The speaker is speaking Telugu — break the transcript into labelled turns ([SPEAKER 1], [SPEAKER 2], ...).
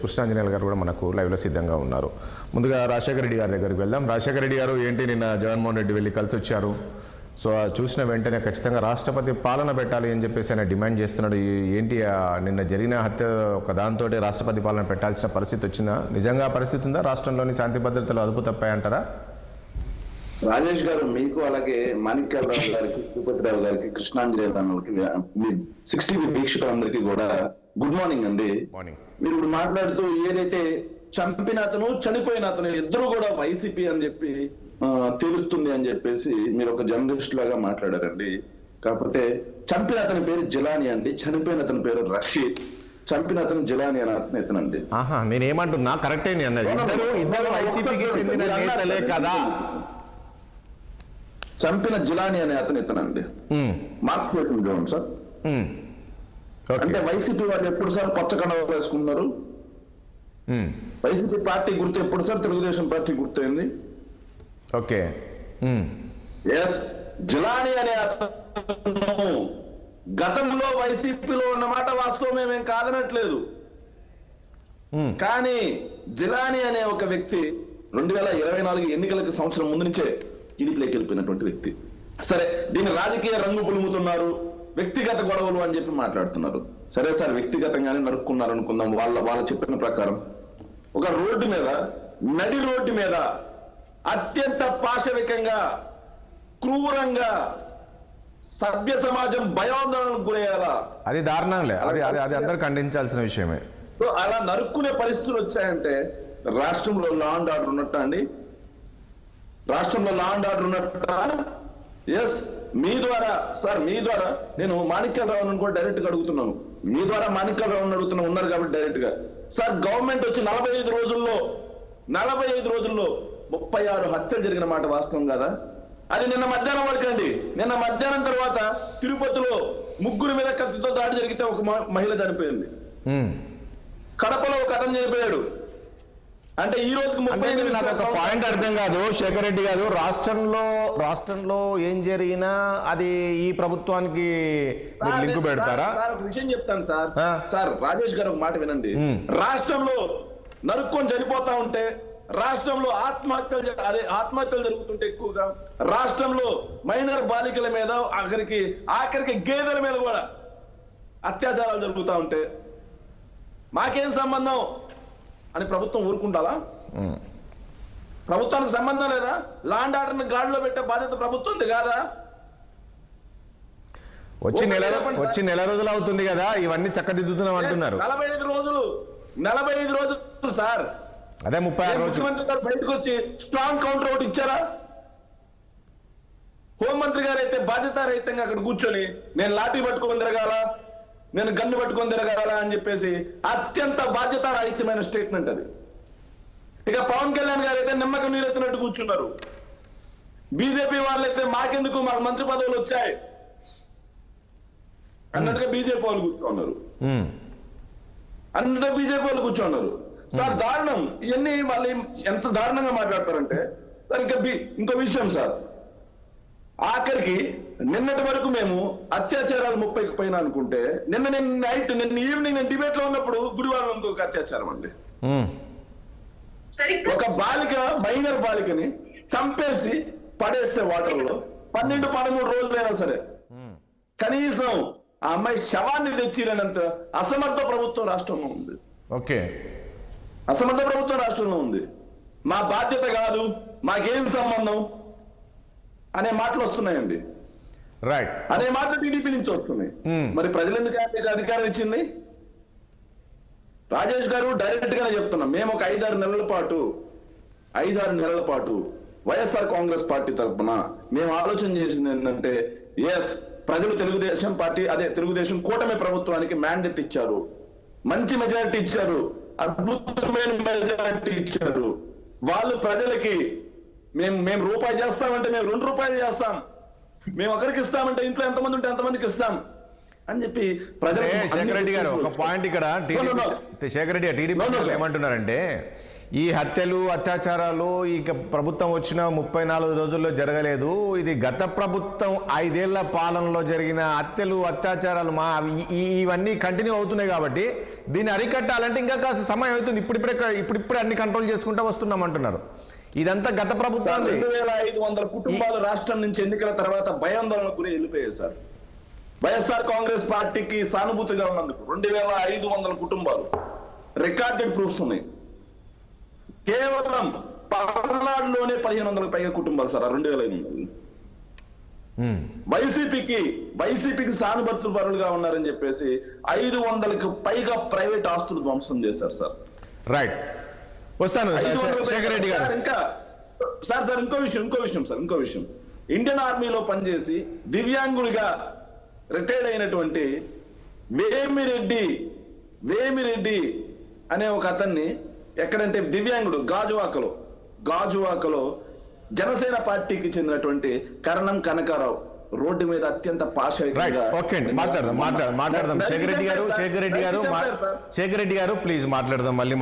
[SPEAKER 1] కృష్ణాంజనేయులు గారు కూడా మనకు లైవ్లో సిద్ధంగా ఉన్నారు. ముందుగా రాజశేఖర రెడ్డి గారి దగ్గరికి వెళ్దాం. రాజశేఖర రెడ్డి గారు ఏంటి నిన్న జగన్మోహన్ రెడ్డి వెళ్ళి కలిసి వచ్చారు. సో చూసిన వెంటనే ఖచ్చితంగా రాష్ట్రపతి పాలన పెట్టాలి అని చెప్పేసి ఆయన డిమాండ్ చేస్తున్నాడు. ఏంటి నిన్న జరిగిన హత్య ఒక దాంతో రాష్ట్రపతి పాలన పెట్టాల్సిన పరిస్థితి వచ్చిందా? నిజంగా పరిస్థితి ఉందా? రాష్ట్రంలోని శాంతి భద్రతలు అదుపు తప్పాయంటారా?
[SPEAKER 2] రాజేష్ గారు, మీకు అలాగే మాణిక్యాలరావు గారికి, తిరుపతిరావు గారికి, కృష్ణాంజనేయులకి, మీ 60 వీక్షకులందరికీ కూడా గుడ్ మార్నింగ్ అండి. మీరు ఇప్పుడు మాట్లాడుతూ ఏదైతే చంపిన అతను చనిపోయిన అతను ఇద్దరు కూడా వైసీపీ అని చెప్పి తెలుస్తుంది అని చెప్పేసి మీరు ఒక జర్నలిస్ట్ లాగా మాట్లాడారండి. కాకపోతే చంపిన అతని పేరు జిలానీ అండి, చనిపోయిన అతని పేరు రషీద్. చంపిన అతను జిలానీ అని అతను ఇతనండి.
[SPEAKER 1] నేనేమంటున్నా కరెక్టే అన్నది. ఇద్దరు వైసీపీకి చెందిన నేతలే కదా.
[SPEAKER 2] చంపిన జిలానీ అనే అతను ఇతనండి. మార్క్ చూడండి సార్. అంటే వైసీపీ వాళ్ళు ఎప్పుడు సార్ పచ్చ కండువా వేసుకున్నారు? వైసీపీ పార్టీ గుర్తు ఎప్పుడు సార్ తెలుగుదేశం పార్టీ గుర్తయింది?
[SPEAKER 1] ఓకే,
[SPEAKER 2] జిలానీ అనే అతను గతంలో వైసీపీలో ఉన్నమాట వాస్తవం, మేమేం కాదనట్లేదు. కానీ జిలానీ అనే ఒక వ్యక్తి 2024 ఎన్నికలకు సంవత్సరం ముందు నుంచే టీడీపీలోకి వెళ్ళిపోయినటువంటి వ్యక్తి. సరే, దీన్ని రాజకీయ రంగు పులుముతున్నారు, వ్యక్తిగత గొడవలు అని చెప్పి మాట్లాడుతున్నారు. సరే సార్, వ్యక్తిగతంగానే నరుక్కున్నారు అనుకుందాం. వాళ్ళ చెప్పిన ప్రకారం ఒక రోడ్డు మీద, నడి రోడ్డు మీద అత్యంత పాశవికంగా, క్రూరంగా సభ్య సమాజం భయాందోళనకు గురయ్యారా?
[SPEAKER 1] అది దారుణంలే, అది అందరూ ఖండించాల్సిన విషయమే.
[SPEAKER 2] అలా నరుక్కునే పరిస్థితులు వచ్చాయంటే రాష్ట్రంలో లా అండ్ ఆర్డర్ ఉన్నట్ట అండి? రాష్ట్రంలో లా అండ్ ఆర్డర్ ఉన్నట్ట? ఎస్, మీ ద్వారా సార్, మీ ద్వారా నేను మాణిక్యాలరావు కూడా డైరెక్ట్ గా అడుగుతున్నాను. మీ ద్వారా మాణిక్యాలరావు ఉన్నారు కాబట్టి డైరెక్ట్ గా సార్, గవర్నమెంట్ వచ్చి 45 రోజుల్లో 36 హత్యలు జరిగిన మాట వాస్తవం కదా? అది నిన్న మధ్యాహ్నం వరకు అండి. నిన్న మధ్యాహ్నం తర్వాత తిరుపతిలో 3 మీద కత్తితో దాడి జరిగితే ఒక మహిళ చనిపోయింది. కడపలో ఒక అతను చనిపోయాడు. అంటే ఈ రోజుకి
[SPEAKER 1] పాయింట్ అర్థం కాదు శేఖర్ రెడ్డి గారు. రాష్ట్రంలో ఏం జరిగినా అది ఈ ప్రభుత్వానికి లింక్ పెడతారా?
[SPEAKER 2] సార్, ఒక విషయం చెప్తాను సార్. సార్, రాజేష్ గారు ఒక మాట వినండి. రాష్ట్రంలో నరుక్కొని చనిపోతా ఉంటే, రాష్ట్రంలో ఆత్మహత్యలు జరుగుతుంటే, ఎక్కువగా రాష్ట్రంలో మైనర్ బాలికల మీద ఆఖరికి గేదెల మీద కూడా అత్యాచారాలు జరుగుతూ ఉంటే మాకేం సంబంధం అని ప్రభుత్వం ఊరుకుంటారా? ప్రభుత్వానికి సంబంధం లేదా? లా అండ్ ఆర్డర్ని గాడిలో పెట్టే బాధ్యత ప్రభుత్వంది కాదా?
[SPEAKER 1] వచ్చి నెల రోజులు అవుతుంది కదా, ఇవన్నీ చక్కదిద్దుతున్నాం అంటున్నారు.
[SPEAKER 2] 45 రోజులు సార్.
[SPEAKER 1] అదే 36 రోజులు.
[SPEAKER 2] ముఖ్యమంత్రి గారు బయటకు వచ్చి స్ట్రాంగ్ కౌంటర్ ఒకటి ఇచ్చారా? హోంమంత్రి గారు అయితే బాధ్యతారహితంగా అక్కడ కూర్చొని నేను లాఠీ పట్టుకొని తిరగాల, నేను గన్ను పట్టుకొని తిరగాల అని చెప్పేసి అత్యంత బాధ్యతారహితమైన స్టేట్మెంట్ అది. ఇక పవన్ కళ్యాణ్ గారు అయితే నిమ్మకం నీరెత్తినట్టు కూర్చున్నారు. బీజేపీ వాళ్ళైతే మాకెందుకు, మాకు మంత్రి పదవులు వచ్చాయి అన్నట్టుగా బీజేపీ వాళ్ళు కూర్చోన్నారు. సార్, దారుణం. ఇవన్నీ వాళ్ళు ఎంత దారుణంగా మాట్లాడతారంటే సార్, ఇంకో విషయం సార్, ఆఖరికి నిన్నటి వరకు మేము అత్యాచారాలు 30కి పైన అనుకుంటే, నిన్న ఈవినింగ్ నేను డిబేట్ లో ఉన్నప్పుడు గుడివాడలో ఇంకొక అత్యాచారం అండి. ఒక మైనర్ బాలికని చంపేసి పడేస్తే వాటర్ లో 12-13 రోజులైనా సరే కనీసం ఆ అమ్మాయి శవాన్ని తెచ్చిలేనంత అసమర్థ ప్రభుత్వం రాష్ట్రంలో ఉంది. అసమర్థ ప్రభుత్వం రాష్ట్రంలో ఉంది. మా బాధ్యత కాదు, మాకేం సంబంధం అనే మాటలు వస్తున్నాయండి.
[SPEAKER 1] రైట్,
[SPEAKER 2] అనే మాటలు టీడీపీ నుంచి వస్తున్నాయి. మరి ప్రజలు ఎందుకు అధికారం ఇచ్చింది? రాజేష్ గారు, డైరెక్ట్ గానే చెప్తున్నాం, మేము ఒక 5-6 నెలల పాటు వైఎస్ఆర్ కాంగ్రెస్ పార్టీ తరఫున మేము ఆలోచన చేసింది ఏంటంటే, ప్రజలు తెలుగుదేశం కూటమి ప్రభుత్వానికి మ్యాండేట్ ఇచ్చారు, మంచి మెజారిటీ ఇచ్చారు, అద్భుతమైన మెజారిటీ ఇచ్చారు. వాళ్ళు ప్రజలకి మేము రూపాయి చేస్తామంటే మేము 2 రూపాయలు చేస్తాం, మేము ఒకరికి ఇస్తామంటే ఇంట్లో ఎంతమంది ఉంటే ఎంతమందికి ఇస్తాం అని చెప్పి ప్రజలు
[SPEAKER 1] శేఖర్ రెడ్డి గారు ఒక పాయింట్ ఇక్కడ శేఖర్ రెడ్డి టీడీపీ ఏమంటున్నారంటే ఈ హత్యలు అత్యాచారాలు ఇక ప్రభుత్వం వచ్చిన 34 రోజుల్లో జరగలేదు, ఇది గత ప్రభుత్వం 5 ఏళ్ల పాలనలో జరిగిన హత్యలు అత్యాచారాలు ఇవన్నీ కంటిన్యూ అవుతున్నాయి కాబట్టి దీన్ని అరికట్టాలంటే ఇంకా కాస్త సమయం అవుతుంది, ఇప్పుడిప్పుడే అన్ని కంట్రోల్ చేసుకుంటూ వస్తున్నాం అంటున్నారు. ఇదంతా గత ప్రభుత్వం.
[SPEAKER 2] 2500 కుటుంబాలు రాష్ట్రం నుంచి ఎన్నికల తర్వాత భయాందోళన గురి వెళ్ళిపోయాయి సార్. వైఎస్ఆర్ కాంగ్రెస్ పార్టీకి సానుభూతిగా ఉన్నందుకు 2500 కుటుంబాలు రికార్డెడ్ ప్రూఫ్స్ ఉన్నాయి. కేవలం పల్నాడులోనే 1500 పైగా కుటుంబాలు సార్ 2500. వైసీపీకి సానుభూతి పరులుగా ఉన్నారని చెప్పేసి 500కు పైగా ప్రైవేట్ ఆస్తులు ధ్వంసం చేశారు సార్.
[SPEAKER 1] రైట్, వస్తాను శేఖర్ రెడ్డి గారు.
[SPEAKER 2] ఇంకా సార్ ఇంకో విషయం ఇండియన్ ఆర్మీలో పనిచేసి దివ్యాంగుడిగా రిటైర్డ్ అయినటువంటి వేమిరెడ్డి అనే ఒక అతన్ని ఎక్కడంటే దివ్యాంగుడు గాజువాకలో జనసేన పార్టీకి చెందినటువంటి కరణం కనకారావు రోడ్డు మీద అత్యంత
[SPEAKER 1] మాట్లాడదాం శేఖర్ రెడ్డి గారు ప్లీజ్ మాట్లాడదాం, మళ్ళీ